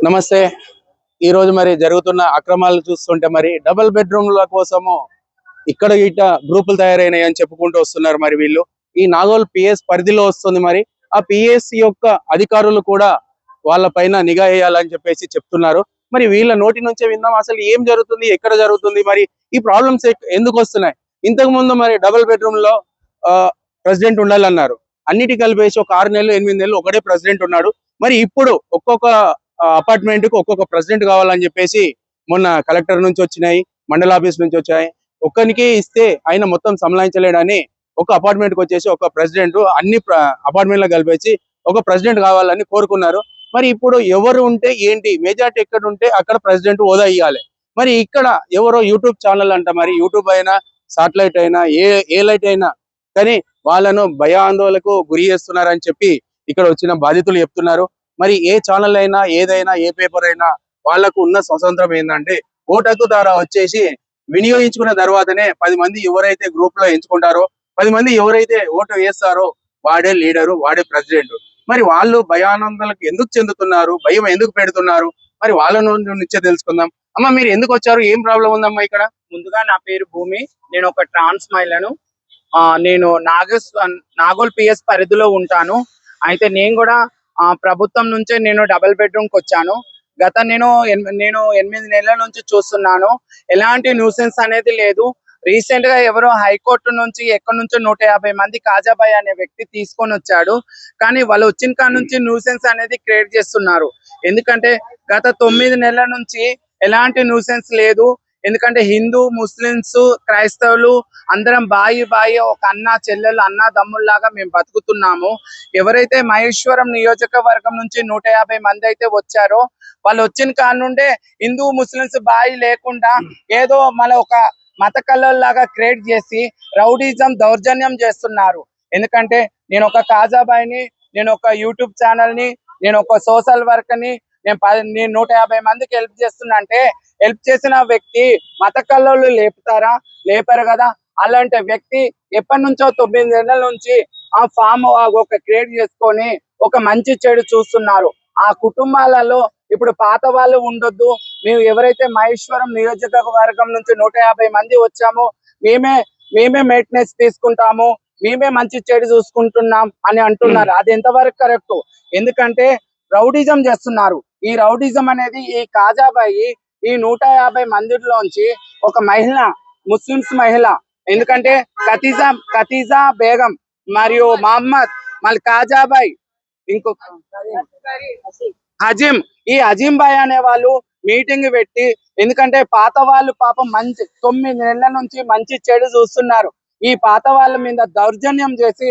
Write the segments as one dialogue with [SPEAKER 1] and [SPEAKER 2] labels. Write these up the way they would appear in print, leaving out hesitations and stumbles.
[SPEAKER 1] నమస్తే. ఈ రోజు మరి జరుగుతున్న అక్రమాలు చూస్తుంటే మరి డబుల్ బెడ్రూమ్ల కోసము ఇక్కడ ఇట గ్రూపులు తయారైనాయి అని చెప్పుకుంటూ వస్తున్నారు. మరి వీళ్ళు ఈ నాగోల్ పిఎస్ పరిధిలో వస్తుంది. మరి ఆ పిఎస్ యొక్క అధికారులు కూడా వాళ్ళ పైన నిఘా వేయాలని చెప్పేసి చెప్తున్నారు. మరి వీళ్ళ నోటి నుంచే విందాం అసలు ఏం జరుగుతుంది, ఎక్కడ జరుగుతుంది, మరి ఈ ప్రాబ్లమ్స్ ఎందుకు వస్తున్నాయి. ఇంతకు ముందు మరి డబుల్ బెడ్రూమ్ లో ప్రెసిడెంట్ ఉండాలన్నారు. అన్నిటి కలిపేసి ఒక 6 నెలలు 8 నెలలు ఒకటే ప్రెసిడెంట్ ఉన్నాడు. మరి ఇప్పుడు ఒక్కొక్క అపార్ట్మెంట్ కు ఒక్కొక్క ప్రెసిడెంట్ కావాలని చెప్పేసి మొన్న కలెక్టర్ నుంచి వచ్చినాయి, మండల ఆఫీస్ నుంచి వచ్చాయి. ఒక్కరికి ఇస్తే ఆయన మొత్తం సంలాయించలేడని ఒక అపార్ట్మెంట్ కి వచ్చేసి ఒక ప్రెసిడెంట్ అన్ని అపార్ట్మెంట్ లో కలిపేసి ఒక ప్రెసిడెంట్ కావాలని కోరుకున్నారు. మరి ఇప్పుడు ఎవరు ఉంటే ఏంటి, మెజార్టీ ఎక్కడ ఉంటే అక్కడ ప్రెసిడెంట్ హోదా ఇవ్వాలి. మరి ఇక్కడ ఎవరో యూట్యూబ్ ఛానల్ అంట, మరి యూట్యూబ్ అయినా సాటిలైట్ అయినా ఏ లైట్ అయినా కానీ వాళ్ళను భయాందోళనకు గురి చేస్తున్నారని చెప్పి ఇక్కడ వచ్చిన బాధితులు చెప్తున్నారు. మరి ఏ ఛానల్ అయినా ఏదైనా ఏ పేపర్ అయినా వాళ్ళకు ఉన్న స్వతంత్రం ఏంటంటే ఓటు హక్కు ద్వారా వచ్చేసి వినియోగించుకున్న తర్వాతనే 10 మంది ఎవరైతే గ్రూప్ లో ఎంచుకుంటారో 10 మంది ఎవరైతే ఓటు వేస్తారో వాడే లీడరు, వాడే ప్రెసిడెంట్. మరి వాళ్ళు భయానందాలకు ఎందుకు చెందుతున్నారు, భయం ఎందుకు పెడుతున్నారు, మరి వాళ్ళ నుంచే తెలుసుకుందాం. అమ్మ మీరు ఎందుకు వచ్చారు, ఏం ప్రాబ్లం ఉందమ్మా ఇక్కడ?
[SPEAKER 2] ముందుగా నా పేరు భూమి, నేను ఒక ట్రాన్స్ మహిళను. నేను నాగోల్ పిఎస్ పరిధిలో ఉంటాను. అయితే నేను కూడా ప్రభుత్వం నుంచే నేను డబుల్ బెడ్రూమ్ కి వచ్చాను. గత నేను 8 నెలల నుంచి చూస్తున్నాను, ఎలాంటి న్యూసెన్స్ అనేది లేదు. రీసెంట్ గా ఎవరో హైకోర్టు నుంచి ఎక్కడి నుంచో 150 మంది కాజాబాయ్ అనే వ్యక్తి తీసుకొని వచ్చాడు. కానీ వాళ్ళు వచ్చిన కాడ నుంచి న్యూసెన్స్ అనేది క్రియేట్ చేస్తున్నారు. ఎందుకంటే గత 9 నెలల నుంచి ఎలాంటి న్యూసెన్స్ లేదు. ఎందుకంటే హిందూ, ముస్లిమ్స్, క్రైస్తవులు అందరం బాయి ఒక అన్న చెల్లెలు, అన్న దమ్ముల్లాగా మేము బతుకుతున్నాము. ఎవరైతే మహేశ్వరం నియోజకవర్గం నుంచి 150 మంది అయితే వచ్చారో వాళ్ళు వచ్చిన కాడ నుండే హిందూ ముస్లిమ్స్ బాయి లేకుండా ఏదో మన ఒక మత కళ్ళలాగా క్రియేట్ చేసి రౌడీజం, దౌర్జన్యం చేస్తున్నారు. ఎందుకంటే నేను ఒక కాజాబాయిని, నేను ఒక యూట్యూబ్ ఛానల్ ని, నేను ఒక సోషల్ వర్క్ ని, నేను 150 మందికి హెల్ప్ చేస్తున్నా అంటే హెల్ప్ చేసిన వ్యక్తి మత కల్లోళ్ళు లేపుతారా? లేపరు కదా. అలాంటి వ్యక్తి ఎప్పటి నుంచో 9 నెలల నుంచి ఆ ఫామ్ ఒక క్రియేట్ చేసుకొని ఒక మంచి చెడు చూస్తున్నారు. ఆ కుటుంబాలలో ఇప్పుడు పాత వాళ్ళు ఉండొద్దు, మేము ఎవరైతే మహేశ్వరం నియోజకవర్గం నుంచి 150 మంది వచ్చామో మేమే మెయింటెనెన్స్ తీసుకుంటాము, మేమే మంచి చెడు చూసుకుంటున్నాం అని అంటున్నారు. అది ఎంతవరకు కరెక్ట్? ఎందుకంటే రౌడిజం చేస్తున్నారు. ఈ రౌడిజం అనేది ఈ కాజాబాయి ఈ 150 మందిలోంచి ఒక మహిళ, ముస్లిమ్స్ మహిళ, ఎందుకంటే ఖతీజా బేగం మరియు మహమ్మద్ మళ్ళీ కాజాబాయ్, ఇంకొక ఈ అజీం భాయ్ అనే వాళ్ళు మీటింగ్ పెట్టి, ఎందుకంటే పాత వాళ్ళు పాపం మంచి 9 నెలల నుంచి మంచి చెడు చూస్తున్నారు. ఈ పాత వాళ్ళ మీద దౌర్జన్యం చేసి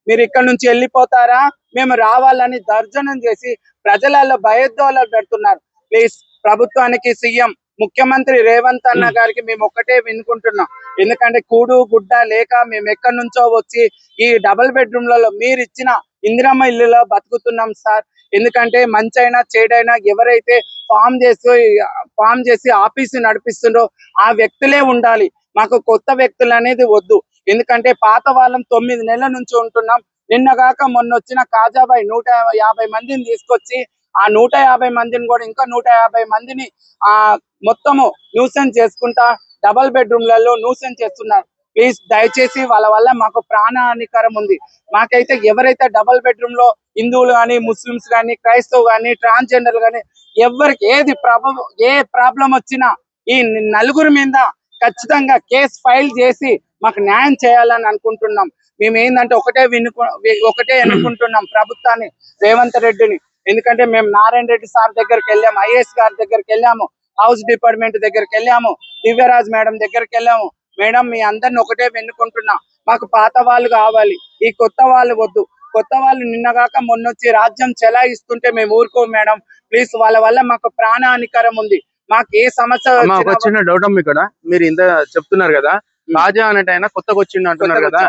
[SPEAKER 2] మీరు ఇక్కడ నుంచి వెళ్ళిపోతారా, మేము రావాలని దౌర్జన్యం చేసి ప్రజలలో భయోద్వేగాలు పెడుతున్నారు. ప్లీజ్ ప్రభుత్వానికి, సీఎం ముఖ్యమంత్రి రేవంత్ అన్న గారికి మేము ఒక్కటే వినుకుంటున్నాం. ఎందుకంటే కూడు గుడ్డ లేక మేము ఎక్కడి నుంచో వచ్చి ఈ డబుల్ బెడ్రూమ్లలో మీరు ఇచ్చిన ఇందిరమ్మ ఇల్లులో బతుకుతున్నాం సార్. ఎందుకంటే మంచైనా చెడైనా ఎవరైతే ఫామ్ చేసి ఆఫీసు నడిపిస్తుండో ఆ వ్యక్తులే ఉండాలి. మాకు కొత్త వ్యక్తులు అనేది వద్దు. ఎందుకంటే పాత వాళ్ళం 9 నెలల నుంచి ఉంటున్నాం. నిన్నగాక మొన్న వచ్చిన కాజాబాయ్ 150 మందిని తీసుకొచ్చి ఆ 150 మందిని కూడా ఇంకా 150 మందిని మొత్తము న్యూసెన్స్ చేసుకుంటా డబల్ బెడ్రూమ్లలో న్యూసెన్స్ చేస్తున్నారు. ప్లీజ్ దయచేసి వాళ్ళ వల్ల మాకు ప్రాణహానికరం ఉంది. మాకైతే ఎవరైతే డబల్ బెడ్రూమ్ లో హిందువులు కానీ, ముస్లిమ్స్ కానీ, క్రైస్తవు కానీ, ట్రాన్స్జెండర్ కానీ ఎవరికి ఏ ప్రాబ్లం వచ్చినా ఈ నలుగురి మీద ఖచ్చితంగా కేసు ఫైల్ చేసి మాకు న్యాయం చేయాలని అనుకుంటున్నాం. మేము ఏంటంటే ఒకటే ఎన్నుకుంటున్నాం ప్రభుత్వాన్ని, రేవంత్ రెడ్డిని. ఎందుకంటే మేము నారాయణ రెడ్డి సార్ దగ్గరికి వెళ్ళాము, ఐఏఎస్ గారి దగ్గరికి వెళ్ళాము, హౌస్ డిపార్ట్మెంట్ దగ్గరికి వెళ్ళాము, దివ్యరాజ్ మేడం దగ్గరికి వెళ్ళాము. మేడం మీ అందరిని ఒకటే ఎన్నుకుంటున్నాం, మాకు పాత వాళ్ళు కావాలి, ఈ కొత్త వాళ్ళు వద్దు. కొత్త వాళ్ళు నిన్నగాక మొన్నొచ్చి రాజ్యం చెలాయిస్తుంటే మేము ఊరుకోం మేడం. ప్లీజ్ వాళ్ళ వల్ల మాకు ప్రాణహానికరం ఉంది. మాకు ఏ సమస్య
[SPEAKER 1] వచ్చిన డౌట్ అమ్మ, ఇక్కడ మీరు ఇంత చెప్తున్నారు కదా, రాజా అనేట ఆయన కొత్తగా వచ్చిండు అంటున్నారు కదా.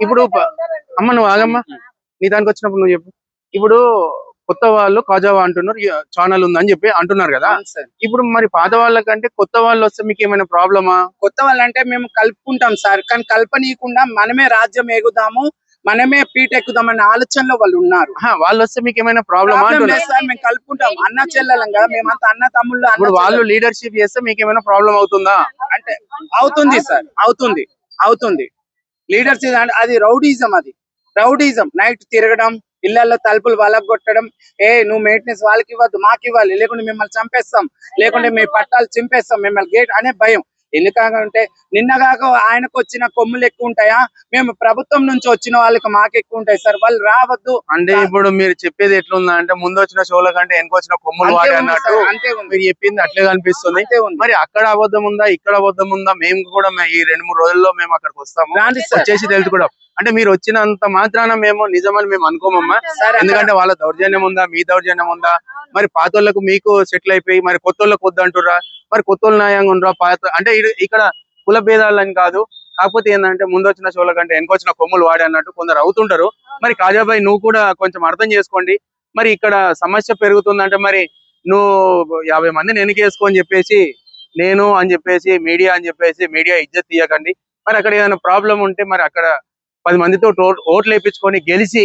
[SPEAKER 1] ఇప్పుడు అమ్మ నువ్వు ఆగమ్మా, నీ దానికి వచ్చినప్పుడు నువ్వు చెప్పు. ఇప్పుడు కొత్త వాళ్ళు కాజావా అంటున్నారు, ఛానల్ ఉందని చెప్పి అంటున్నారు కదా. ఇప్పుడు మరి పాత వాళ్ళకంటే కొత్త వాళ్ళు వస్తే మీకు ఏమైనా ప్రాబ్లమా?
[SPEAKER 2] కొత్త వాళ్ళు అంటే మేము కలుపుకుంటాం సార్, కానీ కల్పనీయకుండా మనమే రాజ్యం ఎగుదాము, మనమే పీట ఎక్కుదామన్న ఆలోచనలో వాళ్ళు ఉన్నారు.
[SPEAKER 1] వాళ్ళు వస్తే మీకు ఏమైనా ప్రాబ్లమ్
[SPEAKER 2] ప్రాబ్లం
[SPEAKER 1] అంటున్నారు?
[SPEAKER 2] లేదు సార్, మేము కలుపుకుంటాం, అన్న చెల్లెలం కదా మేమంతా, అన్న తమ్ముళ్ళు.
[SPEAKER 1] ఇప్పుడు వాళ్ళు లీడర్షిప్ చేస్తే మీకు ఏమైనా ప్రాబ్లం అవుతుందా?
[SPEAKER 2] అంటే అవుతుంది సార్, అవుతుంది. లీడర్స్ అది రౌడీజం, నైట్ తిరగడం, ఇళ్లలో తలుపులు వాళ్ళకు కొట్టడం, నువ్వు మెయింటెనెన్స్ వాళ్ళకి ఇవ్వద్దు మాకు ఇవ్వాలి, లేకుంటే మిమ్మల్ని చంపేస్తాం, లేకుంటే మీ పట్టాలు చింపేస్తాం, మిమ్మల్ని గేట్ అనే భయం. ఎందుకంటే నిన్నగాక ఆయనకు వచ్చిన కొమ్ములు ఎక్కువ ఉంటాయా, మేము ప్రభుత్వం నుంచి వచ్చిన వాళ్ళకి మాకు ఎక్కువ ఉంటాయి సార్, వాళ్ళు రావద్దు.
[SPEAKER 1] అంటే ఇప్పుడు మీరు చెప్పేది ఎట్లుందా అంటే ముందు వచ్చిన షోల కంటే వెనక వచ్చిన కొమ్ములు వాడి అన్నట్టు
[SPEAKER 2] అంతే ఉంది.
[SPEAKER 1] మీరు చెప్పింది అట్లే కనిపిస్తుంది. మరి అక్కడ అబద్ధం ఉందా, ఇక్కడ అబద్ధం ఉందా? మేము కూడా ఈ 2-3 రోజుల్లో మేము అక్కడికి వస్తాము, వచ్చేసి తెలుసుకోవడం. అంటే మీరు వచ్చినంత మాత్రాన మేము నిజమని మేము అనుకోమమ్మా. ఎందుకంటే వాళ్ళ దౌర్జన్యం ఉందా, మీ దౌర్జన్యం ఉందా? మరి పాతోళ్ళకు మీకు సెటిల్ అయిపోయి మరి కొత్తోళ్ళకు వద్దంటురా, మరి కొత్తోళ్ళు న్యాయంగా ఉండరా? పాత అంటే ఇక్కడ కుల భేదాలని కాదు, కాకపోతే ఏంటంటే ముందు వచ్చిన షోల కంటే వెనకొచ్చిన కొమ్ములు వాడి అన్నట్టు కొందరు అవుతుంటారు. మరి కాజాబాయ్ నువ్వు కూడా కొంచెం అర్థం చేసుకోండి. మరి ఇక్కడ సమస్య పెరుగుతుందంటే మరి నువ్వు 50 మందిని ఎన్నికేసుకో అని చెప్పేసి నేను అని చెప్పేసి మీడియా ఇజ్జత్ తీయకండి. మరి అక్కడ ఏదైనా ప్రాబ్లం ఉంటే మరి అక్కడ 10 మందితో ఓట్లు వేయించుకొని గెలిచి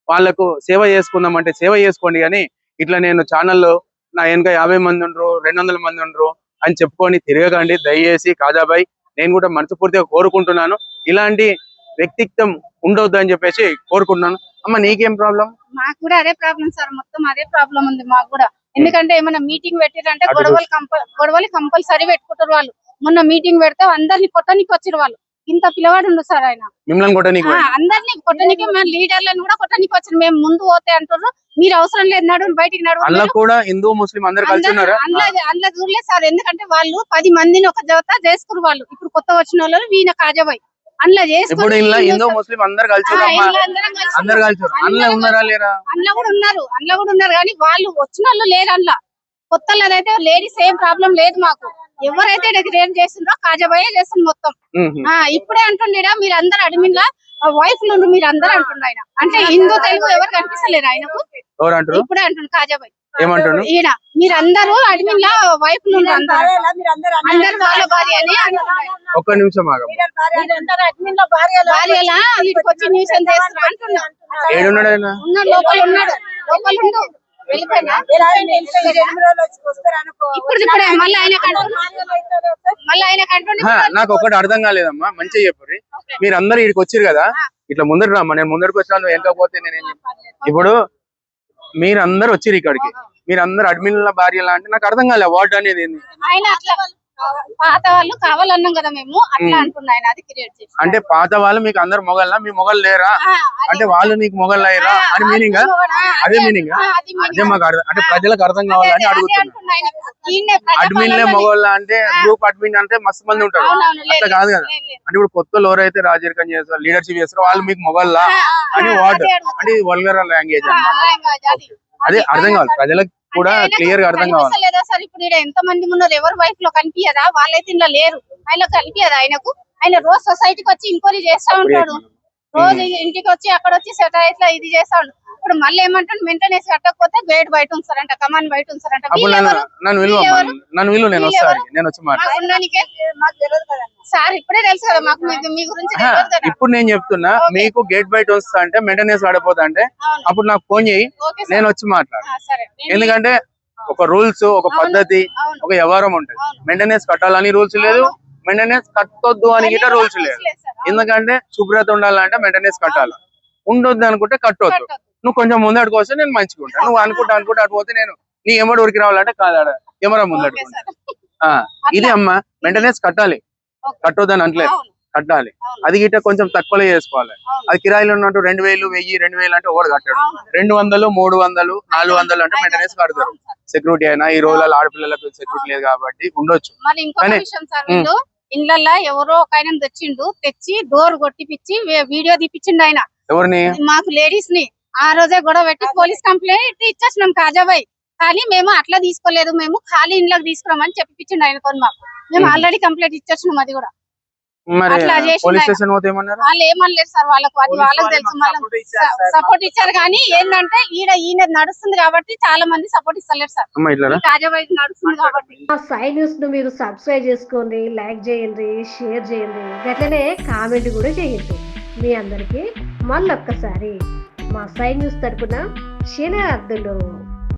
[SPEAKER 1] వాళ్ళకు సేవ చేసుకుందామంటే సేవ చేసుకోండి. కానీ ఇట్లా నేను ఛానల్లో నా వెనక 50 మంది ఉండరు, 200 మంది ఉండరు అని చెప్పుకొని తిరగకండి దయచేసి. కాజాబాయ్ నేను కూడా మనస్ఫూర్తిగా కోరుకుంటున్నాను, ఇలాంటి వ్యక్తిత్వం ఉండొద్దు అని చెప్పేసి కోరుకుంటున్నాను. అమ్మ నీకేం ప్రాబ్లం?
[SPEAKER 3] మాకు కూడా అదే ప్రాబ్లం సార్, మొత్తం అదే ప్రాబ్లం ఉంది మాకు కూడా. ఎందుకంటే ఏమైనా మీటింగ్ పెట్టిరంటే గొడవలు కంపల్సరీ పెట్టుకుంటారు వాళ్ళు. మొన్న మీటింగ్ పెడితే అందరినీ కొట్టనికి వచ్చారు వాళ్ళు. ఇంత పిల్లవాడు ఉండు సార్ ఆయన,
[SPEAKER 1] మిమ్మల్ని కొట్టనీకి
[SPEAKER 3] అందరినీ కొట్టనికి, మన లీడర్లను కూడా కొట్టనికి వచ్చారు. మేము ముందు పోతే అంటారు మీరు అవసరం లేదు నడు బయటికి నడు.
[SPEAKER 1] అలా కూడా హిందూ ముస్లిం అందరు కలిసి ఉన్నారా?
[SPEAKER 3] అందులో చూడలేదు సార్, ఎందుకంటే వాళ్ళు 10 మందిని ఒక జత చేసుకురు వాళ్ళు. ఇప్పుడు కొత్త వచ్చిన వాళ్ళు వీణ కాజాబాయ్ అందులో
[SPEAKER 1] ఇప్పుడు ఇలా హిందూ ముస్లిం అందరు కలిసి అందరు కలిసి అందులో ఉన్నారా లేరా?
[SPEAKER 3] అందులో కూడా ఉన్నారు కానీ వాళ్ళు వచ్చిన వాళ్ళు లేరు. అందులో కొత్త అయితే లేడీస్ ఏం ప్రాబ్లం లేదు మాకు. ఎవరైతే రేపు చేస్తుండ్రో కాజాబాయే చేస్తుంది మొత్తం. ఇప్పుడే అంటుండేడా మీరు అందరు అడ్మిన్ లా వైఫ్లు మీరు అందరు అంటుండ్రు ఆయన. అంటే హిందూ తెలుగు ఎవరు కనిపిస్తలేరు ఆయనకు. ఇప్పుడే అంటుండ్రు కాజాబాయ్
[SPEAKER 1] ఏమంటుండ్రు,
[SPEAKER 3] ఈయన మీరందరూ అడ్మిన్ లా వైఫ్లు అందరు వాళ్ళ భార్య అని అంటున్నారు.
[SPEAKER 1] ఒక్క నిమిషం ఆగం.
[SPEAKER 3] భార్యలా వీటికి వచ్చి న్యూస్ చేస్తున్నారు అంటున్నారు.
[SPEAKER 1] ఏడున్నాడు ఆయన?
[SPEAKER 3] ఉన్నాడు, లోపల ఉండు వెళ్ళిపోయినా. ఇప్పుడు మళ్ళీ ఆయన
[SPEAKER 1] నాకు ఒకటి అర్థం కాలేదమ్మా, మంచిగా చెప్పండి. మీరు అందరు ఇక్కడికి వచ్చారు కదా, ఇట్లా ముందర రమ్మా. నేను ముందరికి వచ్చాను, వెనకపోతే నేనేం చెప్పాను? ఇప్పుడు మీరందరు వచ్చారు ఇక్కడికి, మీరందరు అడ్మిన్ల భార్యలా అంటే నాకు అర్థం కాలే వార్డు అనేది ఏంది.
[SPEAKER 3] ఆయన అట్లా పాత వాళ్ళు కావాలన్నాం కదా మేము, అట్లా అంటున్నాయి. అది క్రియేట్ చేసి
[SPEAKER 1] అంటే పాత వాళ్ళు మీకు అందరు మొగల్లా, మీ మొగలు లేరా అంటే వాళ్ళు నీకు మొగలు అయ్యారా అని మీనింగ్? అదే మీనింగ్? అదే మాకు అంటే ప్రజలకు అర్థం కావాలని అడుగుతున్నా. అడ్మిన్లే మొగోళ్ళ అంటే గ్రూప్ అడ్మిన్ అంటే మస్తు మంది ఉంటారు, అట్లా కాదు కదా. అంటే ఇప్పుడు కొత్త ఎవరైతే రాజకీయం చేస్తారో లీడర్షిప్ చేస్తారో వాళ్ళు మీకు మొగల్లా అని వార్డు అంటే వల్గర్ లాంగ్వేజ్ అన్నమాట. అదే అర్థం కావాలి, ప్రజలకు కూడా క్లియర్ గా అర్థం కావాలి.
[SPEAKER 3] లేదా సార్ ఇప్పుడు ఎంత మంది ఉన్నారు, ఎవరు వైఫ్ లో కనిపించదా? వాళ్ళైతే ఇలా లేరు, ఆయన కనిపించదా ఆయనకు? ఆయన రోజు సొసైటీకి వచ్చి ఎంక్వైరీ చేస్తా ఉంటాడు, రోజు ఇంటికి వచ్చి అక్కడ వచ్చి సెటైట్ లా ఇది చేస్తా ఉంటాడు. ఇప్పుడు మళ్ళీ ఏమంటాడు, మెయింటెనెన్స్ కట్టకపోతే గేట్ బయట ఉంచారంట, కమాన్ బయట ఉంచారంట.
[SPEAKER 1] నన్ను విలువ నేను వస్తాను, నేను వచ్చి
[SPEAKER 3] సార్ ఇప్పుడే తెలుసు కదా మాకు, మీ గురించి
[SPEAKER 1] ఇప్పుడు నేను చెప్తున్నా మీకు గేట్ బయట వస్తా అంటే మెయింటెనెన్స్ ఆడపోతా అంటే అప్పుడు నాకు ఫోన్ చేయి, నేను వచ్చి మాట్లాడు. ఎందుకంటే ఒక రూల్స్, ఒక పద్ధతి, ఒక వ్యవహారం ఉంటుంది. మెయింటెనెన్స్ కట్టాలని రూల్స్ లేదు, మెయింటెనెన్స్ కట్టొద్దు అని గిట్ట రూల్స్ లేదు. ఎందుకంటే శుభ్రత ఉండాలంటే మెయింటెనెన్స్ కట్టాలి, ఉండొద్దు అనుకుంటే కట్టొద్దు. నువ్వు కొంచెం ముందడుకు వస్తే నేను మంచిగా ఉంటాను, నువ్వు అనుకుంటా అటుపోతే నేను నీ ఎమ్మడి ఊరికి రావాలంటే కాదాడ కెమెరా ముందడుకుంటా. ఇది అమ్మ మెయింటెనెన్స్ కట్టాలి, కట్టొద్దని అనట్లేదు, కట్టాలి. అది గిట్ట కొంచెం తక్కువలో చేసుకోవాలి. అది కిరాయిలు ఉన్నట్టు 2000, 1000, 2000 అంటే ఒకటి కట్టాడు. 200, 300, 400 అంటే మెయింటెనెన్స్ కడతారు. సెక్యూరిటీ అయినా ఈ రోజులలో ఆడపిల్లలకు సెక్యూరిటీ లేదు కాబట్టి ఉండొచ్చు.
[SPEAKER 3] ఇళ్ళల్లో ఎవరో ఒక ఆయన తెచ్చి డోర్ కొట్టిపిచ్చి వీడియో తీపిచ్చిండు ఆయన.
[SPEAKER 1] ఎవరిని? మాకు
[SPEAKER 3] లేడీస్ ని. ఆ రోజే గొడవ పెట్టి పోలీస్ కంప్లైంట్ ఇచ్చేసినాం కాజాబాయ్. కానీ మేము అట్లా తీసుకోలేదు, మేము ఖాళీ ఇంట్లోకి తీసుకురామని చెప్పిపించిండు ఆయన కొని మాకు. మేము ఆల్రెడీ కంప్లైంట్ ఇచ్చేసినాం. అది కూడా వాళ్ళు ఏమనలేదు సార్, వాళ్ళకు అది వాళ్ళకి తెలుసు. మళ్ళీ సపోర్ట్ ఇచ్చారు కానీ ఏంటంటే ఈయన నడుస్తుంది కాబట్టి చాలా మంది సపోర్ట్ ఇస్తలేరు సార్. కాజాబాయ్ నడుస్తుంది కాబట్టి.
[SPEAKER 4] సై న్యూస్ ను మీరు సబ్స్క్రైబ్ చేసుకోండి, లైక్ చేయండి, షేర్ చేయండి, అట్లనే కామెంట్ కూడా చేయండి. మీ అందరికి మళ్ళొక్కసారి మా సై న్యూస్ తరపున క్షీణార్థులు.